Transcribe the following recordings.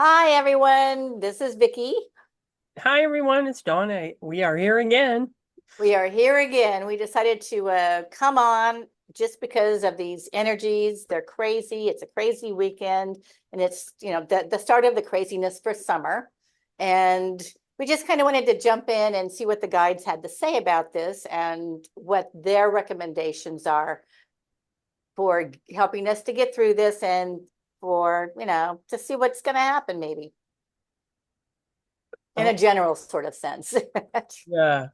Hi, everyone. This is Vicki. Hi everyone, it's Donna. We are here again. We are here again. We decided to come on just because of these energies. They're crazy. It's a crazy weekend, and it's the start of the craziness for summer. And we just kind of wanted to jump in and see what the guides had to say about this and what their recommendations are for helping us to get through this and for to see what's going to happen maybe in Oh, a general sort of sense. yeah.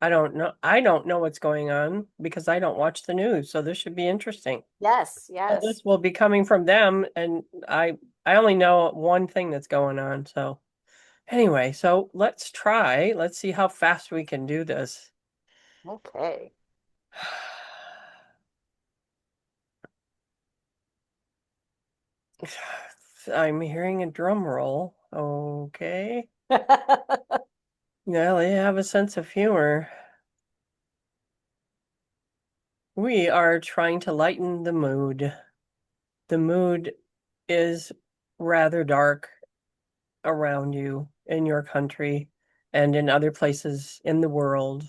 I don't know. I don't know what's going on because I don't watch the news, so this should be interesting. Yes, All yes. this will be coming from them, and I only know one thing that's going on. So anyway, so let's try. Let's see how fast we can do this. Okay. I'm hearing a drum roll. Okay. Yeah, they have a sense of humor. We are trying to lighten the mood. The mood is rather dark around you in your country and in other places in the world.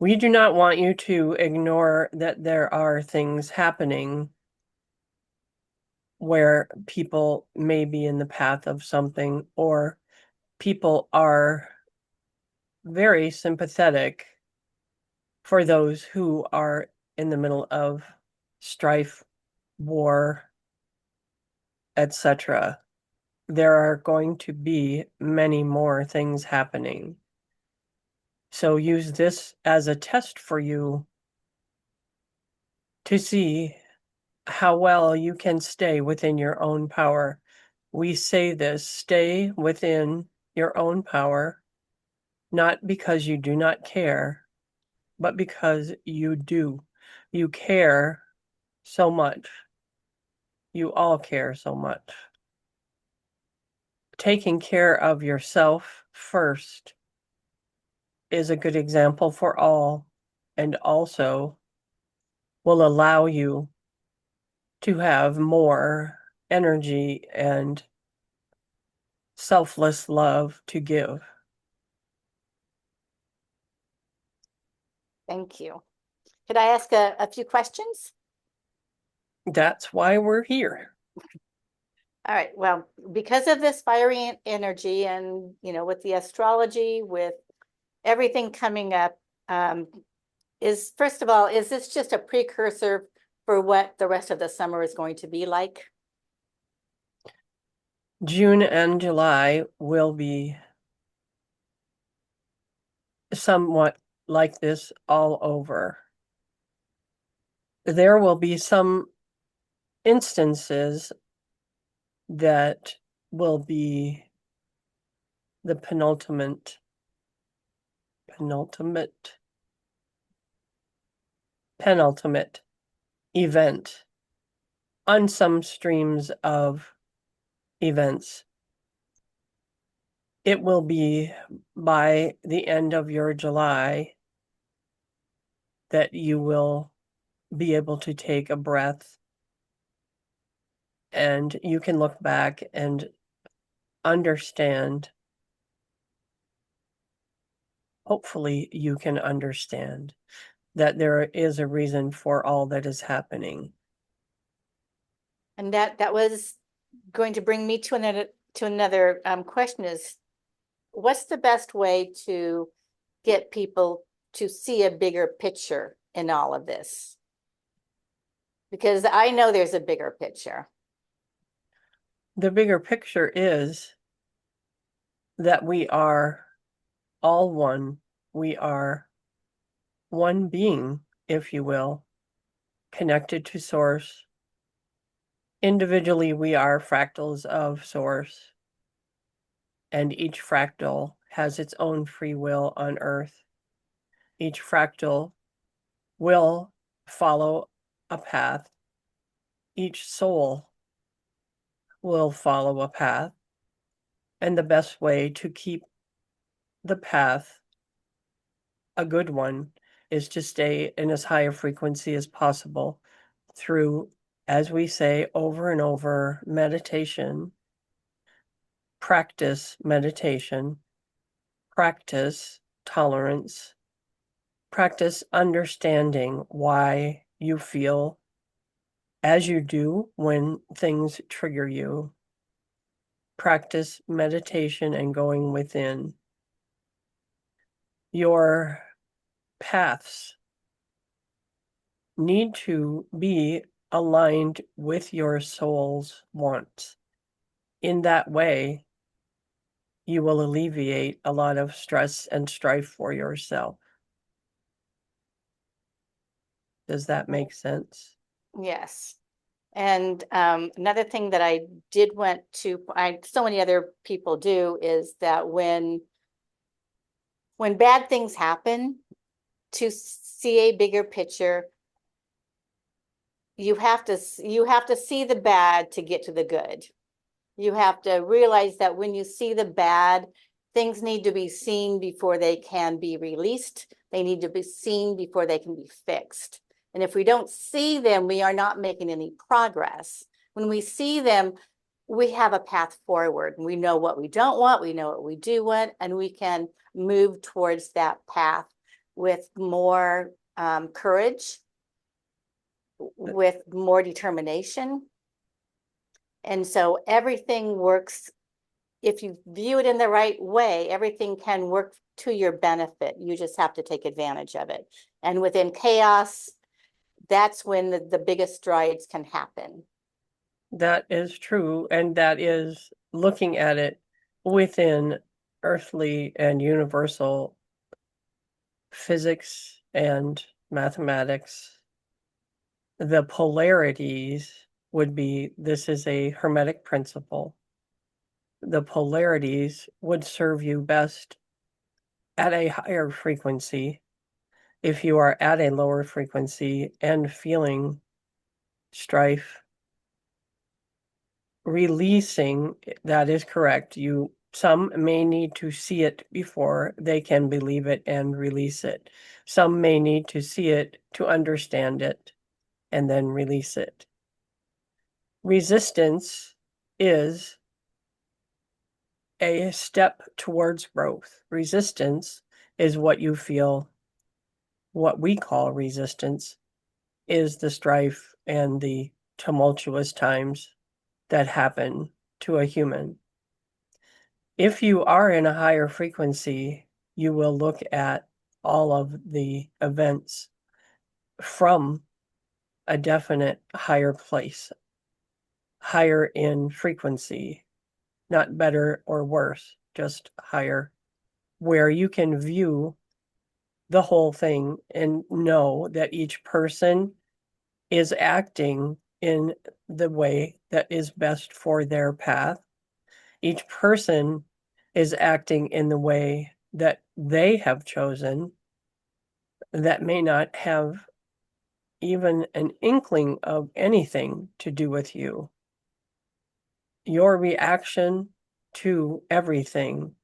We do not want you to ignore that there are things happening where people may be in the path of something, or people are very sympathetic for those who are in the middle of strife, war, etc. There are going to be many more things happening. So use this as a test for you to see how well you can stay within your own power. We say this, stay within your own power, not because you do not care, but because you do. You care so much. You all care so much. Taking care of yourself first is a good example for all, and also will allow you to have more energy and selfless love to give. Thank you. Could I ask a few questions? That's why we're here. All right. Well, because of this fiery energy and, with the astrology, with everything coming up, um, first of all, is this just a precursor for what the rest of the summer is going to be like? June and July will be somewhat like this all over. There will be some instances that will be the penultimate, penultimate event on some streams of events. It will be by the end of your July that you will be able to take a breath and you can look back and understand. Hopefully, you can understand that there is a reason for all that is happening. And that was going to bring me to another question is what's the best way to get people to see a bigger picture in all of this? Because I know there's a bigger picture. The bigger picture is that we are all one. We are one being, if you will, connected to Source. Individually, we are fractals of Source, and each fractal has its own free will on Earth. Each fractal will follow a path. Each soul will follow a path. And the best way to keep the path a good one is to stay in as high a frequency as possible through as we say over and over, meditation, practice meditation, practice tolerance, practice understanding why you feel as you do when things trigger you. Practice meditation and going within. Your paths need to be aligned with your soul's wants. In that way, you will alleviate a lot of stress and strife for yourself. Does that make sense? Yes. And another thing that I did want to, so many other people do, is that when bad things happen, to see a bigger picture, you have to see the bad to get to the good. You have to realize that when you see the bad, things need to be seen before they can be released. They need to be seen before they can be fixed. And if we don't see them, we are not making any progress. When we see them, we have a path forward. We know what we don't want, we know what we do want, and we can move towards that path with more courage, with more determination. And so everything works, if you view it in the right way, everything can work to your benefit. You just have to take advantage of it. And within chaos, that's when the biggest strides can happen. That is true, and that is looking at it within earthly and universal physics and mathematics. The polarities would be, this is a Hermetic principle. The polarities would serve you best at a higher frequency. If you are at a lower frequency and feeling strife, releasing, that is correct. Some may need to see it before they can believe it and release it. Some may need to see it to understand it and then release it. Resistance is a step towards growth. Resistance is what you feel, what we call resistance, is the strife and the tumultuous times that happen to a human. If you are in a higher frequency, you will look at all of the events from a definite higher place, higher in frequency, not better or worse, just higher, where you can view the whole thing and know that each person is acting in the way that is best for their path. Each person is acting in the way that they have chosen that may not have even an inkling of anything to do with you. Your reaction to everything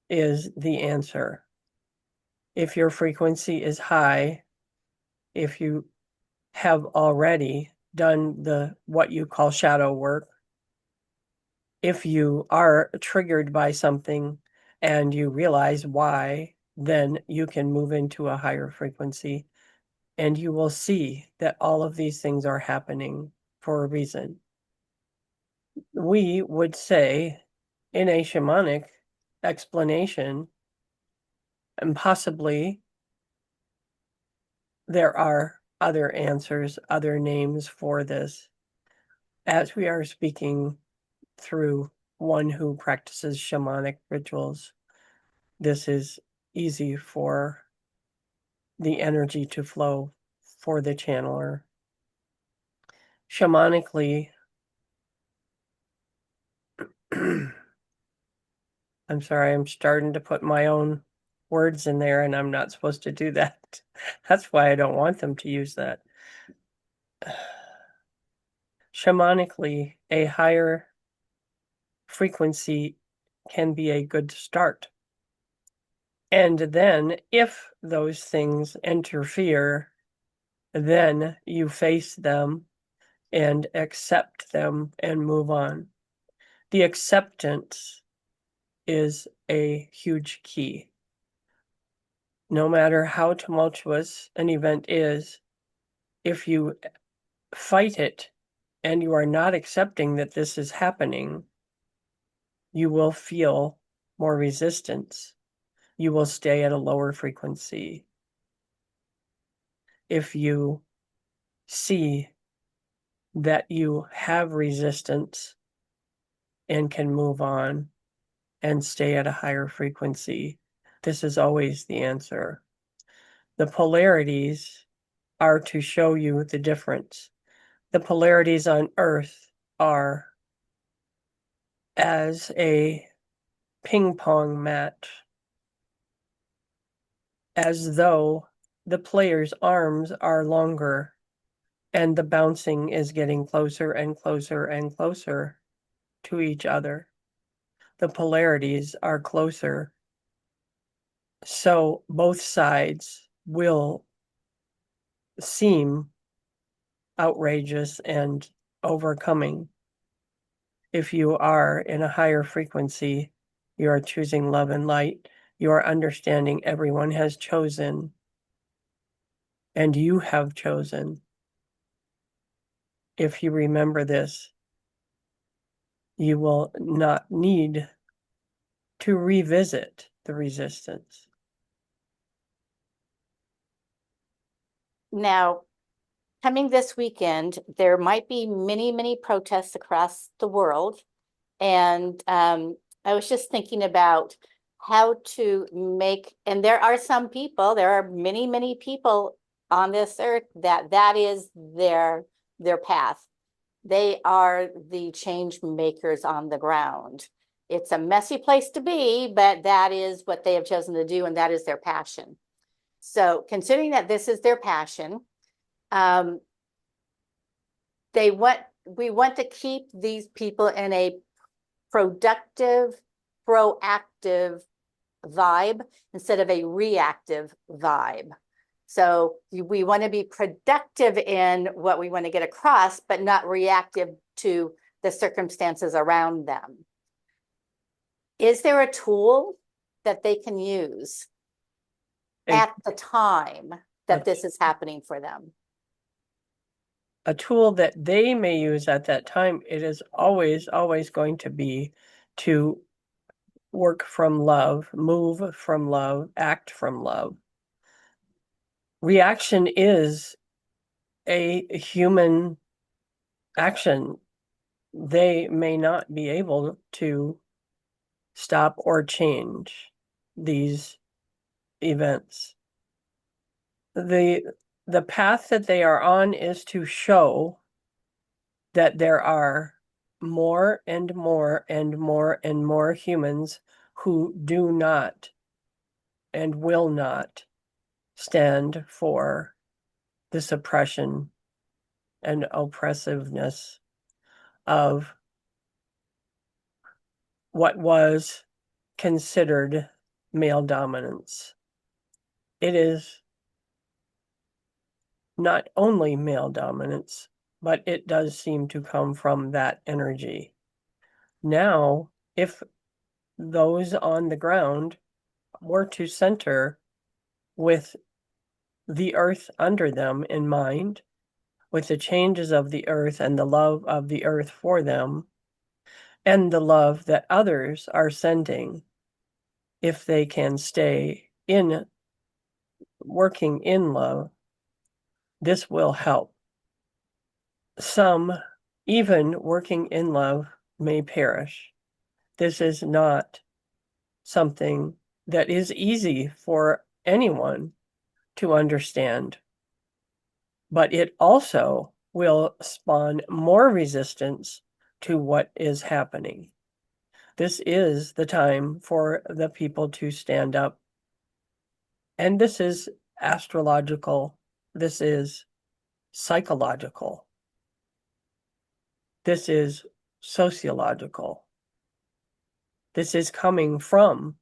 is the answer. If your frequency is high, if you have already done what you call shadow work, if you are triggered by something and you realize why, then you can move into a higher frequency and you will see that all of these things are happening for a reason. We would say in a shamanic explanation, and possibly there are other answers, other names for this, as we are speaking through one who practices shamanic rituals. This is easy for the energy to flow for the channeler. Shamanically, I'm sorry, I'm starting to put my own words in there and I'm not supposed to do that. That's why I don't want them to use that. Shamanically, a higher frequency can be a good start. And then if those things interfere, then you face them and accept them and move on. The acceptance is a huge key. No matter how tumultuous an event is, if you fight it and you are not accepting that this is happening, you will feel more resistance. You will stay at a lower frequency. If you see that you have resistance and can move on and stay at a higher frequency, this is always the answer. The polarities are to show you the difference. The polarities on Earth are as a ping pong match, as though the player's arms are longer and the bouncing is getting closer and closer and closer to each other. The polarities are closer. So both sides will seem outrageous and overcoming. If you are in a higher frequency, you are choosing love and light. You are understanding everyone has chosen, and you have chosen. If you remember this, you will not need to revisit the resistance. Now, coming this weekend, there might be many, many protests across the world. And I was just thinking about how to make, and there are some people, there are many, many people on this earth that is their path. They are the change makers on the ground. It's a messy place to be, but that is what they have chosen to do, and that is their passion. So considering that this is their passion, um, we want to keep these people in a productive, proactive vibe instead of a reactive vibe. So we want to be productive in what we want to get across, but not reactive to the circumstances around them. Is there a tool that they can use at the time that this is happening for them? A tool that they may use at that time, it is always, always going to be to work from love, move from love, act from love. Reaction is a human action. They may not be able to stop or change these events. The path that they are on is to show that there are more and more and more and more humans who do not and will not stand for the suppression and oppressiveness of what was considered male dominance. It is not only male dominance, but it does seem to come from that energy. Now, if those on the ground were to center with the earth under them in mind, with the changes of the earth and the love of the earth for them, and the love that others are sending, if they can stay in working in love, this will help. Some, even working in love, may perish. This is not something that is easy for anyone to understand, but it also will spawn more resistance to what is happening. This is the time for the people to stand up. And this is astrological. This is psychological. This is sociological. This is coming from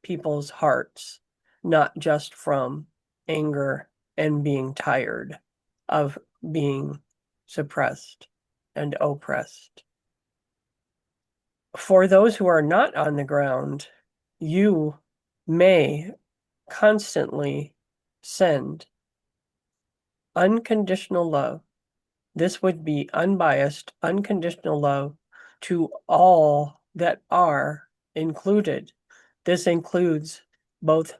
people's hearts, not just from anger and being tired of being suppressed, and oppressed. For those who are not on the ground, you may constantly send unconditional love. This would be unbiased, unconditional love to all that are included. This includes both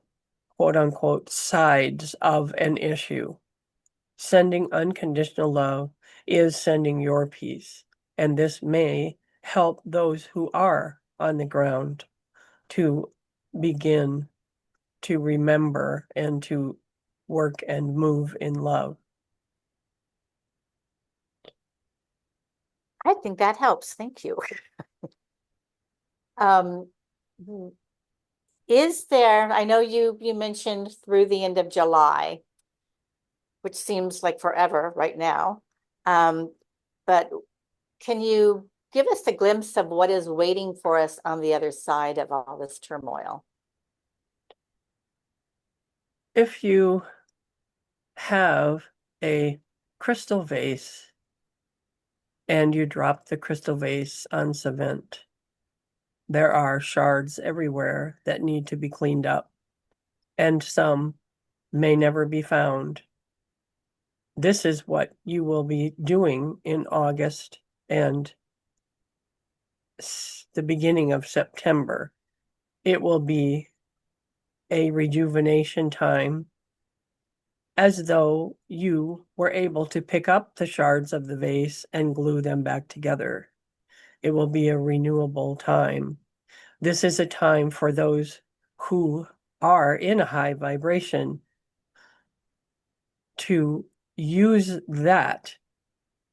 quote unquote sides of an issue. Sending unconditional love is sending your peace, and this may help those who are on the ground to begin to remember and to work and move in love. I think that helps. Thank you. Um, is there, I know you mentioned through the end of July, which seems like forever right now. But can you give us a glimpse of what is waiting for us on the other side of all this turmoil? If you have a crystal vase and you drop the crystal vase on cement, there are shards everywhere that need to be cleaned up, and some may never be found. This is what you will be doing in August and the beginning of September. It will be a rejuvenation time, as though you were able to pick up the shards of the vase and glue them back together. It will be a renewable time. This is a time for those who are in a high vibration to use that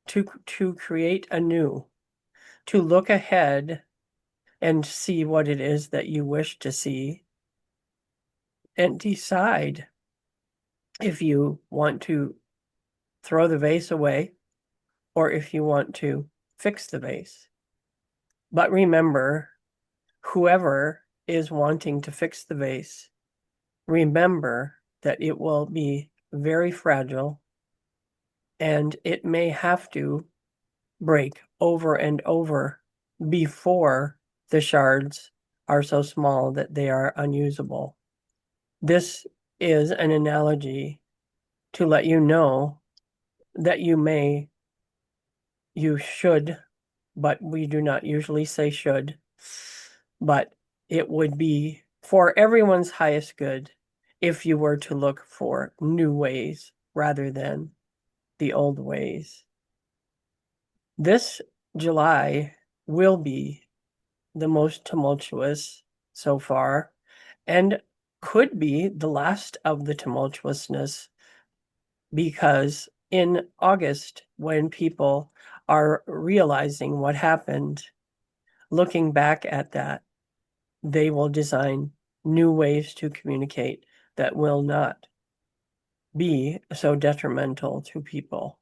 to create anew, to look ahead and see what it is that you wish to see, and decide if you want to throw the vase away or if you want to fix the vase. But remember, whoever is wanting to fix the vase, remember that it will be very fragile and it may have to break over and over before the shards are so small that they are unusable. This is an analogy to let you know that you should, but we do not usually say should, but it would be for everyone's highest good if you were to look for new ways rather than the old ways. This July will be the most tumultuous so far and could be the last of the tumultuousness, because in August, when people are realizing what happened, looking back at that, they will design new ways to communicate that will not be so detrimental to people.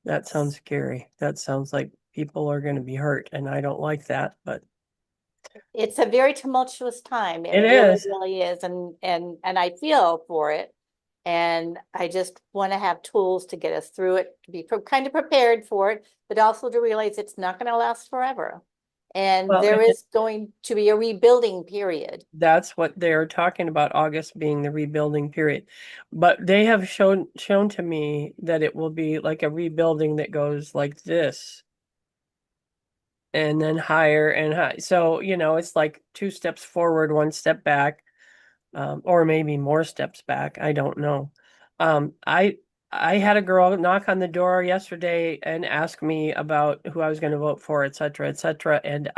That sounds scary. That sounds like people are going to be hurt, and I don't like that, but It's a very tumultuous time. It it really, is. really is. And I feel for it. And I just want to have tools to get us through it, to be kind of prepared for it, but also to realize it's not going to last forever. And Well, there is going to be a rebuilding period. that's what they're talking about, August being the rebuilding period. But they have shown to me that it will be like a rebuilding that goes like this and then higher and high. So, it's like 2 steps forward, 1 step back, or maybe more steps back. I don't know. I had a girl knock on the door yesterday and ask me about who I was going to vote for, et cetera, et cetera. And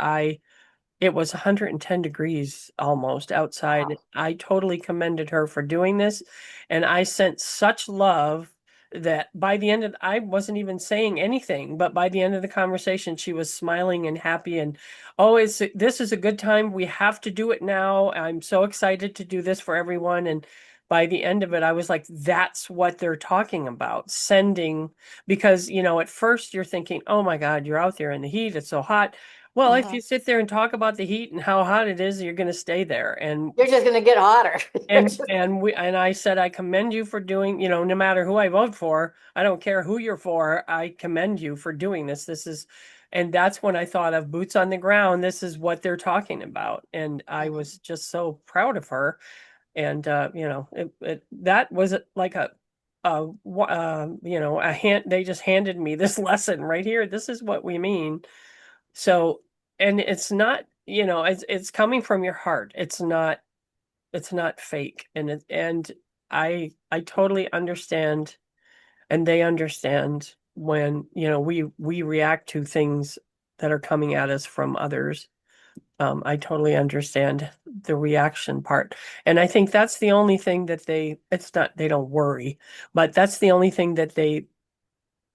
it was 110 degrees almost outside. Wow. I totally commended her for doing this. And I sent such love that by the end of, I wasn't even saying anything, but by the end of the conversation, she was smiling and happy. And oh, this is a good time. We have to do it now. I'm so excited to do this for everyone. And by the end of it, I was like, that's what they're talking about, sending, because, at first you're thinking, oh my God, you're out there in the heat. It's so hot. Well, if you Mhm. sit there and talk about the heat and how hot it is, you're going to stay there. You're just going to get hotter. You're just, And I said I commend you for doing, no matter who I vote for, I don't care who you're for, I commend you for doing this. And that's when I thought of boots on the ground. This is what they're talking about. And I Mhm. was just so proud of her. And that was like a hand. They just handed me this lesson right here. This is what we mean. So, and it's not, it's coming from your heart. It's not fake. And I totally understand, and they understand when, we react to things that are coming at us from others. I totally understand the reaction part. And I think that's the only thing that it's not, they don't worry, but that's the only thing that they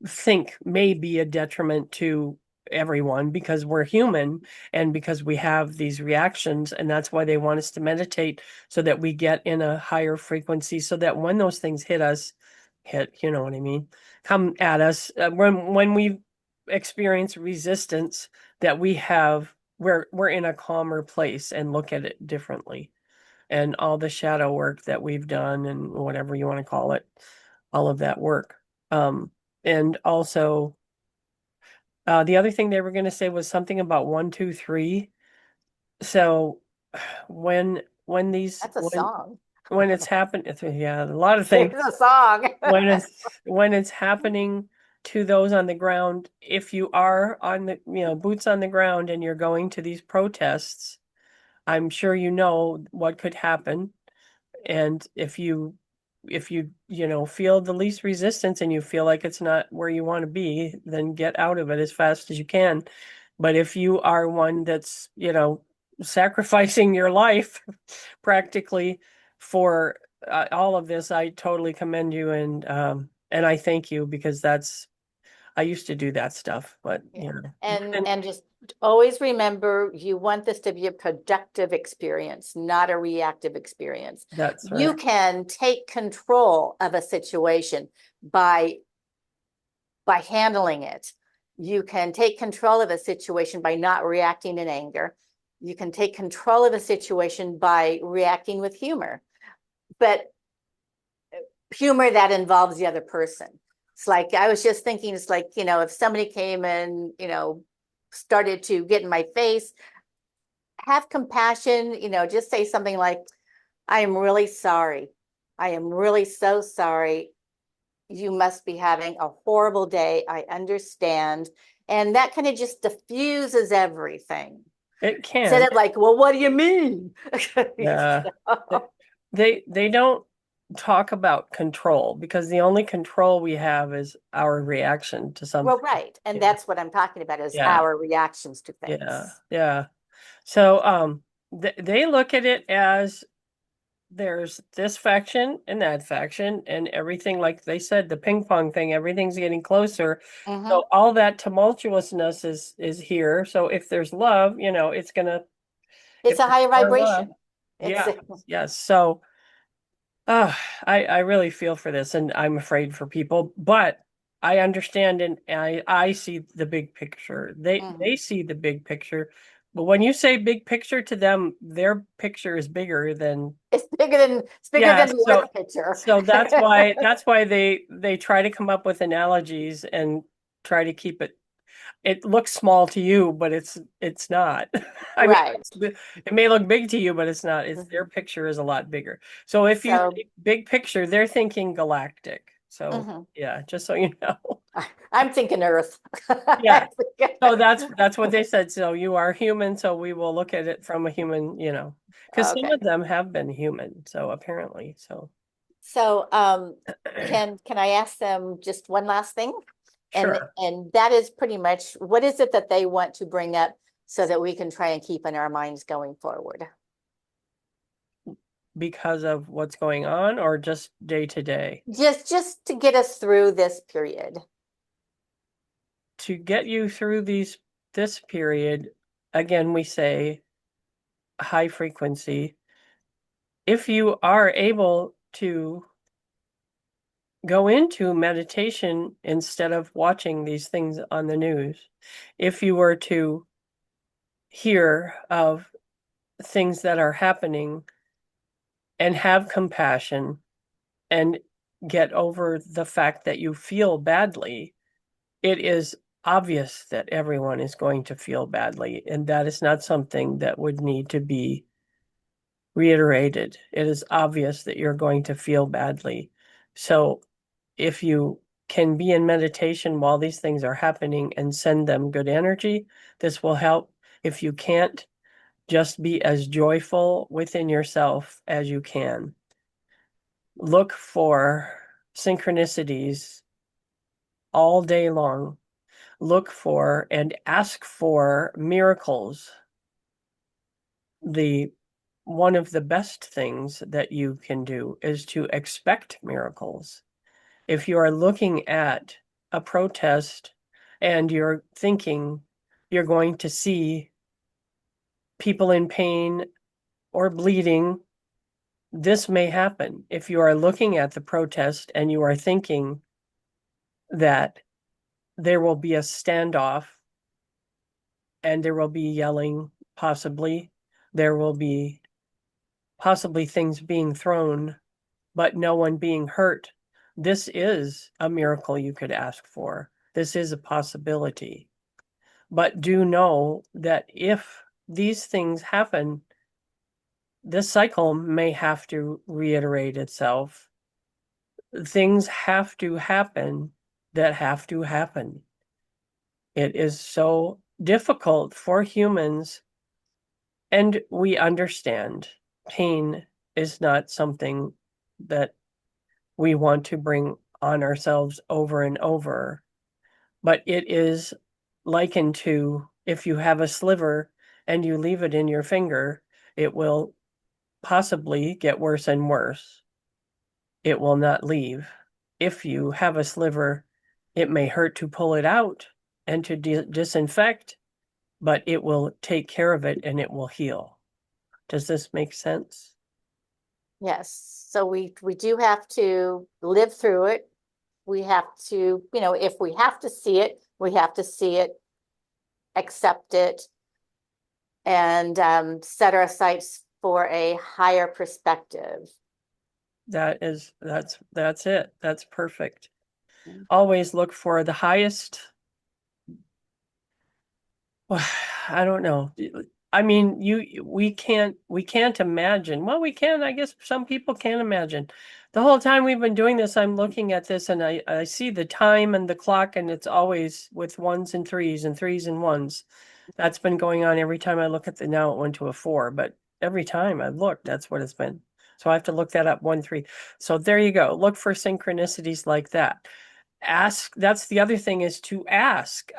think may be a detriment to everyone because we're human and because we have these reactions. And that's why they want us to meditate so that we get in a higher frequency so that when those things you know what I mean, come at us, when we experience resistance, that we're in a calmer place and look at it differently. And all the shadow work that we've done and whatever you want to call it, all of that work. And also, the other thing they were going to say was something about 1, 2, 3. So when these that's a song. when it's happened, yeah, a lot of things. It's a song. When it's happening to those on the ground, if you are on the, boots on the ground and you're going to these protests, I'm sure you know what could happen. And if you feel the least resistance and you feel like it's not where you want to be, then get out of it as fast as you can. But if you are one that's, sacrificing your life practically for all of this, I totally commend you, and I thank you because I used to do that stuff, but Yeah. and And just always remember, you want this to be a productive experience, not a reactive experience. that's You right. can take control of a situation by handling it. You can take control of a situation by not reacting in anger. You can take control of a situation by reacting with humor, but humor that involves the other person. It's like, I was just thinking, it's like, if somebody came and, started to get in my face, have compassion, just say something like, I am really sorry. I am really so sorry. You must be having a horrible day. I understand. And that kind of just diffuses everything. It Instead can. of like, well, what do you mean? Yeah. They don't talk about control because the only control we have is our reaction to Well, something. right. And Yeah. that's what I'm talking about is Yeah. our reactions to Yeah. things. Yeah. So they look at it as there's this faction and that faction and everything, like they said, the ping pong thing, everything's getting closer. Hmm. So all that tumultuousness is here. So if there's love, it's gonna, It's if a there's higher more love, vibration. It's yeah, yes. So I really feel for this, and I'm afraid for people, but I understand, and I see the big picture. They mhm. see the big picture, but when you say big picture to them, their picture is bigger than, It's bigger yeah. than the So earth picture. so that's why they try to come up with analogies and try to keep it. It looks small to you, but it's not. I mean, Right. it may look big to you, but it's not. It's their Mhm. picture is a lot bigger. So if you So think big picture, they're thinking galactic. So mhm. yeah, just so you know. I'm thinking earth. Yeah. So that's what they said. So you are human, so we will look at it from a human, because some Okay. of them have been human, so apparently. So So can I ask them just one last thing? sure. And that is pretty much, what is it that they want to bring up so that we can try and keep in our minds going forward? Because of what's going on or just day to day? Just to get us through this period. To get you through this period, again, we say high frequency. If you are able to go into meditation instead of watching these things on the news, if you were to hear of things that are happening and have compassion and get over the fact that you feel badly, it is obvious that everyone is going to feel badly, and that is not something that would need to be reiterated. It is obvious that you're going to feel badly. So if you can be in meditation while these things are happening and send them good energy, this will help. If you can't, just be as joyful within yourself as you can. Look for synchronicities all day long. Look for and ask for miracles. The one of the best things that you can do is to expect miracles. If you are looking at a protest and you're thinking you're going to see people in pain or bleeding, this may happen. If you are looking at the protest and you are thinking that there will be a standoff and there will be yelling, possibly, there will be possibly things being thrown, but no one being hurt. This is a miracle you could ask for. This is a possibility. But do know that if these things happen, this cycle may have to reiterate itself. Things have to happen that have to happen. It is so difficult for humans, and we understand pain is not something that we want to bring on ourselves over and over, but it is likened to if you have a sliver and you leave it in your finger, it will possibly get worse and worse. It will not leave. If you have a sliver, it may hurt to pull it out and to disinfect, but it will take care of it and it will heal. Does this make sense? Yes. So we do have to live through it. We have to, if we have to see it, we have to see it, accept it, and set our sights for a higher perspective. That's it. That's perfect. Always look for the highest. I don't know. I mean, we can't imagine. Well, we can, I guess some people can imagine. The whole time we've been doing this, I'm looking at this and I see the time and the clock, and it's always with ones and threes and ones. That's been going on every time I look at now it went to a 4, but every time I look, that's what it's been. So I have to look that up, 1-3. So there you go. Look for synchronicities like that. Ask, that's the other thing, is to ask.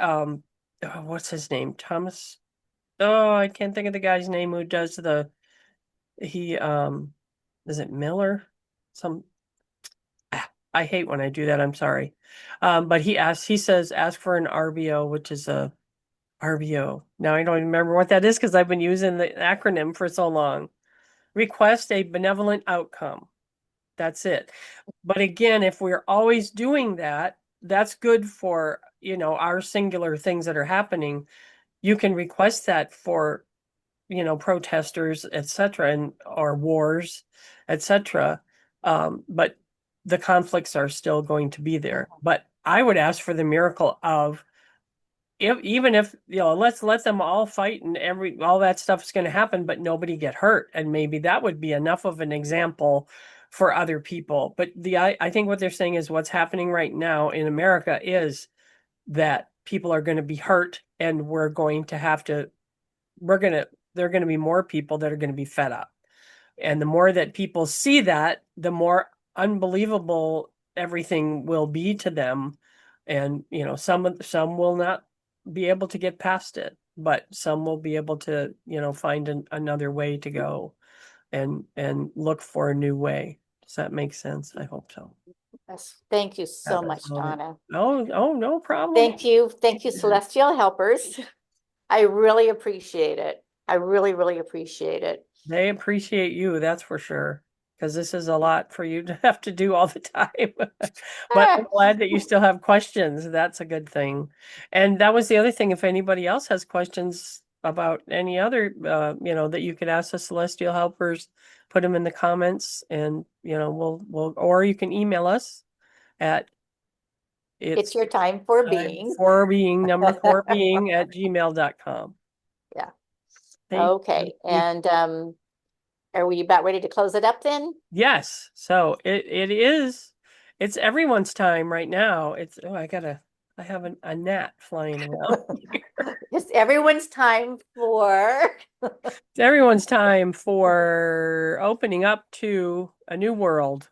What's his name? Thomas. Oh, I can't think of the guy's name who does he is it Miller? Some I hate when I do that, I'm sorry. But he says ask for an RBO, which is a RBO. Now I don't even remember what that is because I've been using the acronym for so long. Request a benevolent outcome. That's it. But again, if we're always doing that, that's good for, our singular things that are happening. You can request that for, protesters, etc., and or wars, etc. But the conflicts are still going to be there. But I would ask for the miracle of even if let's let them all fight and all that stuff is going to happen, but nobody get hurt, and maybe that would be enough of an example for other people. But I think what they're saying is what's happening right now in America is that people are going to be hurt, and there are going to be more people that are going to be fed up. And the more that people see that, the more unbelievable everything will be to them. And, some will not be able to get past it, but some will be able to, find another way to go and look for a new way. Does that make sense? I hope so. Yes. Thank you so much, Absolutely. Donna. Oh, no problem. Thank you. Thank you, Celestial Helpers. I really appreciate it. I really, really appreciate it. They appreciate you, that's for sure, because this is a lot for you to have to do all the time. But I'm glad that you still have questions. That's a good thing. And that was the other thing. If anybody else has questions, about any other, that you could ask the celestial helpers, put them in the comments, and or you can email us at It's it's your time for time being. for being number four being at gmail.com. Yeah. Thank Okay. you. And are we about ready to close it up then? Yes. So it's everyone's time right now. I have a gnat flying around. It's everyone's time for It's everyone's time for opening up to a new world.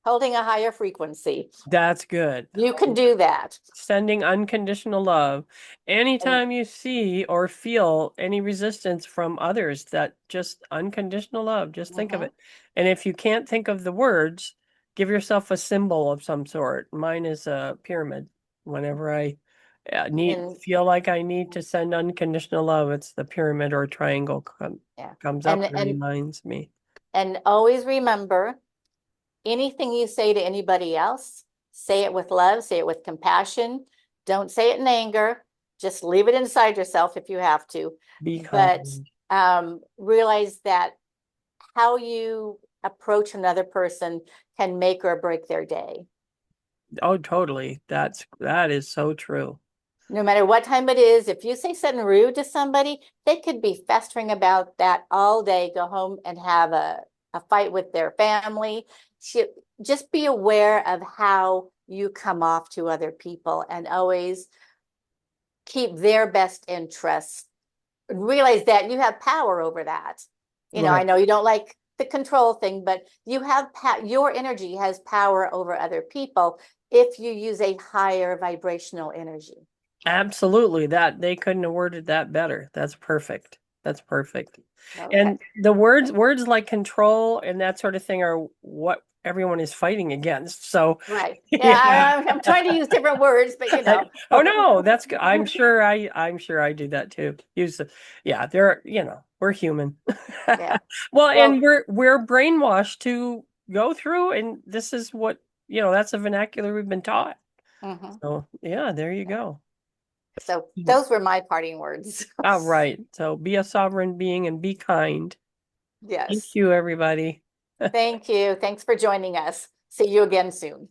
holding a higher frequency. That's good. You can do that. Sending unconditional love. And Anytime you see or feel any resistance from others, that just unconditional love, just think of mhm. it. And if you can't think of the words, give yourself a symbol of some sort. Mine is a pyramid. Whenever I And feel like I need to send unconditional love, it's the pyramid or triangle yeah. comes up And and and reminds me. and always remember, anything you say to anybody else, say it with love, say it with compassion. Don't say it in anger. Just leave it inside yourself if you have to. Be But kind. realize that how you approach another person can make or break their day. Oh, totally. That is so true. No matter what time it is, if you say something rude to somebody, they could be festering about that all day, go home and have a fight with their family. Just be aware of how you come off to other people and always keep their best interests. Realize that you have power over that. I Right. know you don't like the control thing, but you have your energy has power over other people if you use a higher vibrational energy. Absolutely. That they couldn't have worded that better. That's perfect. That's perfect. Okay. And the words like control and that sort of thing are what everyone is fighting against. So, Right. Yeah, yeah. I'm trying to use different words, but Oh no, that's good. I'm sure I do that too. Yeah, we're human. yeah. Well, and Well, we're brainwashed to go through, and this is what, that's a vernacular we've been taught. mhm. So, yeah, there you go. So those were my parting words. All right. So be a sovereign being and be kind. Thank Yes. you, everybody. Thank you. Thanks for joining us. See you again soon.